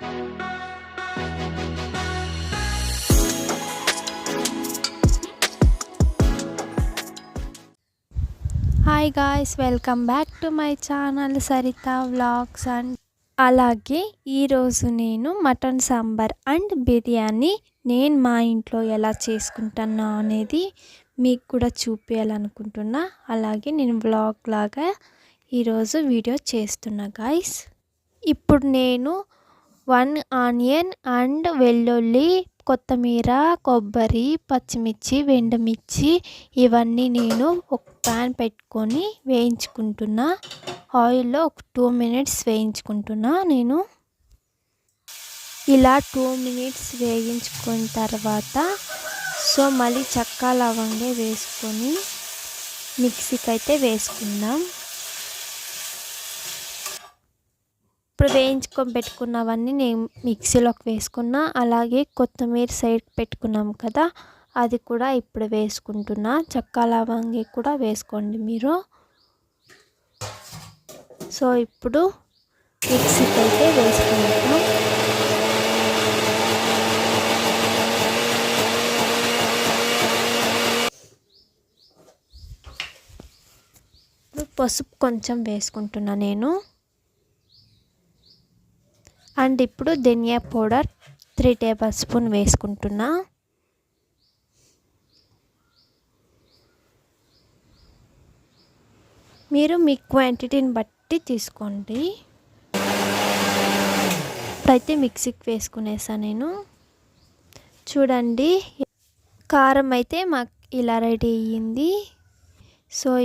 Hi guys, welcome back to my channel Saritha vlogs. And అలాగే ఈరోజు నేను మటన్ సాంబార్ అండ్ బిర్యానీ నేను మా ఇంట్లో ఎలా చేసుకుంటున్నా అనేది మీకు కూడా చూపించాలనుకుంటున్నా. అలాగే నేను వ్లాగ్ లాగా ఈరోజు వీడియో చేస్తున్నా గాయ్స్. ఇప్పుడు నేను 1 ఆనియన్ అండ్ వెల్లుల్లి, కొత్తిమీర, కొబ్బరి, పచ్చిమిర్చి, ఎండుమిర్చి ఇవన్నీ నేను ఒక ప్యాన్ పెట్టుకొని వేయించుకుంటున్నా. ఆయిల్లో ఒక 2 మినిట్స్ వేయించుకుంటున్నా. నేను ఇలా 2 మినిట్స్ వేయించుకున్న తర్వాత మళ్ళీ చెక్క లవంగా వేసుకొని మిక్సీకి అయితే వేసుకుందాం. ఇప్పుడు వేయించుకొని పెట్టుకున్నవన్నీ నేను మిక్సీలోకి వేసుకున్నా. అలాగే కొత్తిమీర సైడ్ పెట్టుకున్నాం కదా, అది కూడా ఇప్పుడు వేసుకుంటున్నా. చెక్క లవంగి కూడా వేసుకోండి మీరు. ఇప్పుడు మిక్సీకి అయితే వేసుకుంటాం. ఇప్పుడు పసుపు కొంచెం వేసుకుంటున్నా నేను. అండ్ ఇప్పుడు ధనియా పౌడర్ 3 టేబుల్ స్పూన్ వేసుకుంటున్నా. మీరు మీ క్వాంటిటీని బట్టి తీసుకోండి. ఇప్పుడైతే మిక్సీకి వేసుకునేసా నేను. చూడండి, కారం అయితే మాకు ఇలా రెడీ అయ్యింది.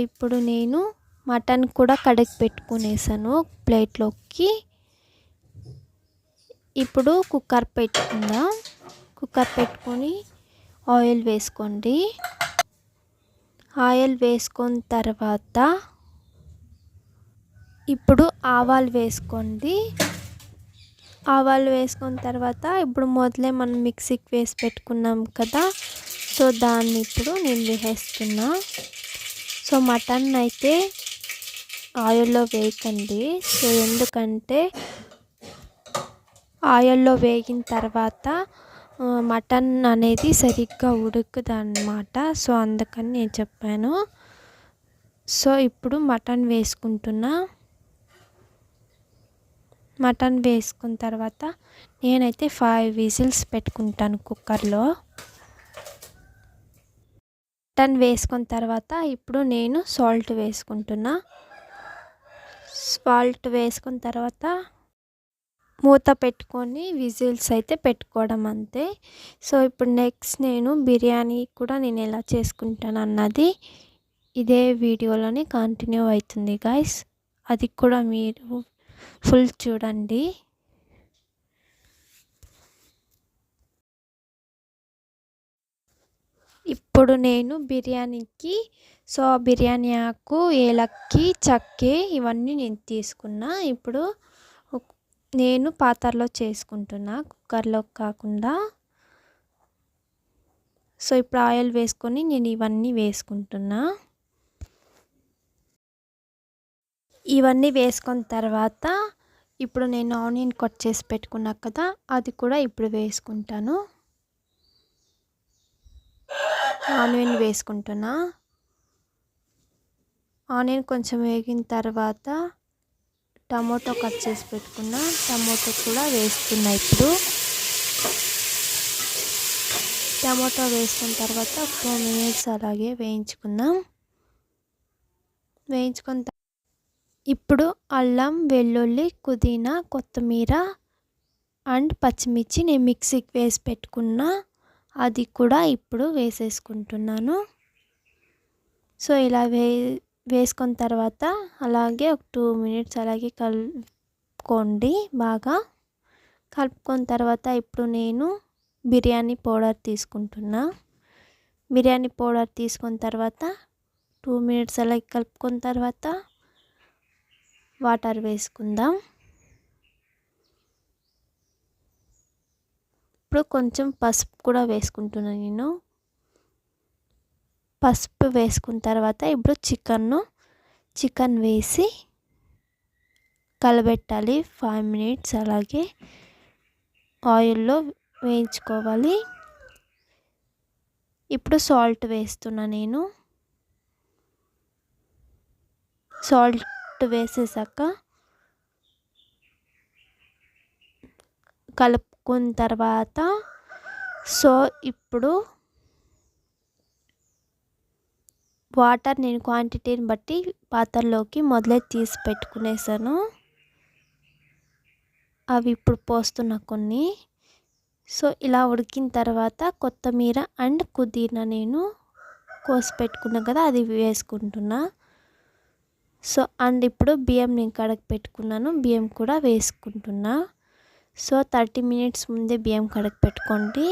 ఇప్పుడు నేను మటన్ కూడా కడిగి పెట్టుకునేసాను ప్లేట్లోకి. ఇప్పుడు కుక్కర్ పెట్టుకుందాం. కుక్కర్ పెట్టుకొని ఆయిల్ వేసుకోండి. ఆయిల్ వేసుకున్న తర్వాత ఇప్పుడు ఆవాలు వేసుకోండి. ఆవాలు వేసుకున్న తర్వాత ఇప్పుడు మొదలే మనం మిక్సీకి వేసి పెట్టుకున్నాం కదా, దాన్ని ఇప్పుడు నేను వేసేస్తున్నా. మటన్ అయితే ఆయిల్లో వేయకండి. ఎందుకంటే ఆయిల్లో వేగిన తర్వాత మటన్ అనేది సరిగ్గా ఉడుకుదు అన్నమాట. అందుకని నేను చెప్పాను. ఇప్పుడు మటన్ వేసుకుంటున్నా. మటన్ వేసుకున్న తర్వాత నేనైతే 5 విజిల్స్ పెట్టుకుంటాను కుక్కర్లో. మటన్ వేసుకున్న తర్వాత ఇప్పుడు నేను సాల్ట్ వేసుకుంటున్నా. సాల్ట్ వేసుకున్న తర్వాత మూత పెట్టుకొని విజిల్స్ అయితే పెట్టుకోవడం అంతే. ఇప్పుడు నెక్స్ట్ నేను బిర్యానీ కూడా నేను ఎలా చేసుకుంటాను అన్నది ఇదే వీడియోలోనే కంటిన్యూ అవుతుంది గాయ్స్. అది కూడా మీరు ఫుల్ చూడండి. ఇప్పుడు నేను బిర్యానీకి బిర్యానీ ఆకు, ఏలక్కి, చక్కె ఇవన్నీ నేను తీసుకున్నా. ఇప్పుడు నేను పాత్రలో చేసుకుంటున్నా, కుక్కర్లో కాకుండా. ఇప్పుడు ఆయిల్ వేసుకొని నేను ఇవన్నీ వేసుకుంటున్నా. ఇవన్నీ వేసుకున్న తర్వాత ఇప్పుడు నేను ఆనియన్ కట్ చేసి పెట్టుకున్నా కదా, అది కూడా ఇప్పుడు వేసుకుంటాను. ఆనియన్ వేసుకుంటున్నా. ఆనియన్ కొంచెం వేగిన తర్వాత టమోటో కట్ చేసి పెట్టుకున్నా, టమోటో కూడా వేస్తున్నా. ఇప్పుడు టమోటో వేసుకున్న తర్వాత 2 మినిట్స్ అలాగే వేయించుకుందాం. వేయించుకున్న ఇప్పుడు అల్లం, వెల్లుల్లి, పుదీనా, కొత్తిమీర అండ్ పచ్చిమిర్చి నేను మిక్సీకి వేసి పెట్టుకున్నా, అది కూడా ఇప్పుడు వేసేసుకుంటున్నాను. ఇలా వేసుకున్న తర్వాత అలాగే ఒక 2 మినిట్స్ అలాగే కలుపుకోండి. బాగా కలుపుకున్న తర్వాత ఇప్పుడు నేను బిర్యానీ పౌడర్ తీసుకుంటున్నా. బిర్యానీ పౌడర్ తీసుకున్న తర్వాత 2 మినిట్స్ అలాగే కలుపుకున్న తర్వాత వాటర్ వేసుకుందాం. ఇప్పుడు కొంచెం పసుపు కూడా వేసుకుంటున్నాను నేను. పసుపు వేసుకున్న తర్వాత ఇప్పుడు చికెన్ వేసి కలబెట్టాలి 5 మినిట్స్ అలాగే. ఆయిల్లో వేయించుకోవాలి. ఇప్పుడు సాల్ట్ వేస్తున్నా నేను. సాల్ట్ వేసేసాక కలుపుకున్న తర్వాత ఇప్పుడు వాటర్ నేను క్వాంటిటీని బట్టి పాత్రలోకి మొదలే తీసి పెట్టుకునేసాను. అవి ఇప్పుడు పోస్తున్నా కొన్ని. ఇలా ఉడికిన తర్వాత కొత్తిమీర అండ్ పుదీనా నేను కోసి పెట్టుకున్నా కదా, అది వేసుకుంటున్నా. అండ్ ఇప్పుడు బియ్యం నేను కడగ పెట్టుకున్నాను, బియ్యం కూడా వేసుకుంటున్నా. 30 మినిట్స్ ముందే బియ్యం కడగ పెట్టుకోండి,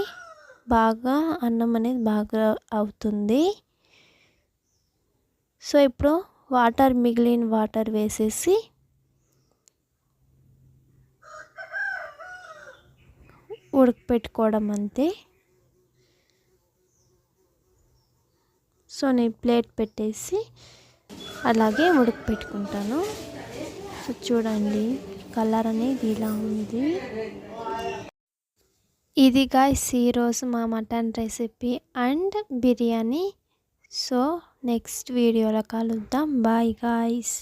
బాగా అన్నం అనేది బాగా అవుతుంది. ఇప్పుడు మిగిలిన వాటర్ వేసేసి ఉడకపెట్టుకోవడం అంతే. నేను ప్లేట్ పెట్టేసి అలాగే ఉడకపెట్టుకుంటాను. చూడండి కలర్ అనేది ఇలా ఉంది. ఇది గాయ్స్ ఈరోజు మా mutton recipe and biryani. Next వీడియోలో కలుద్దాం. Bye guys.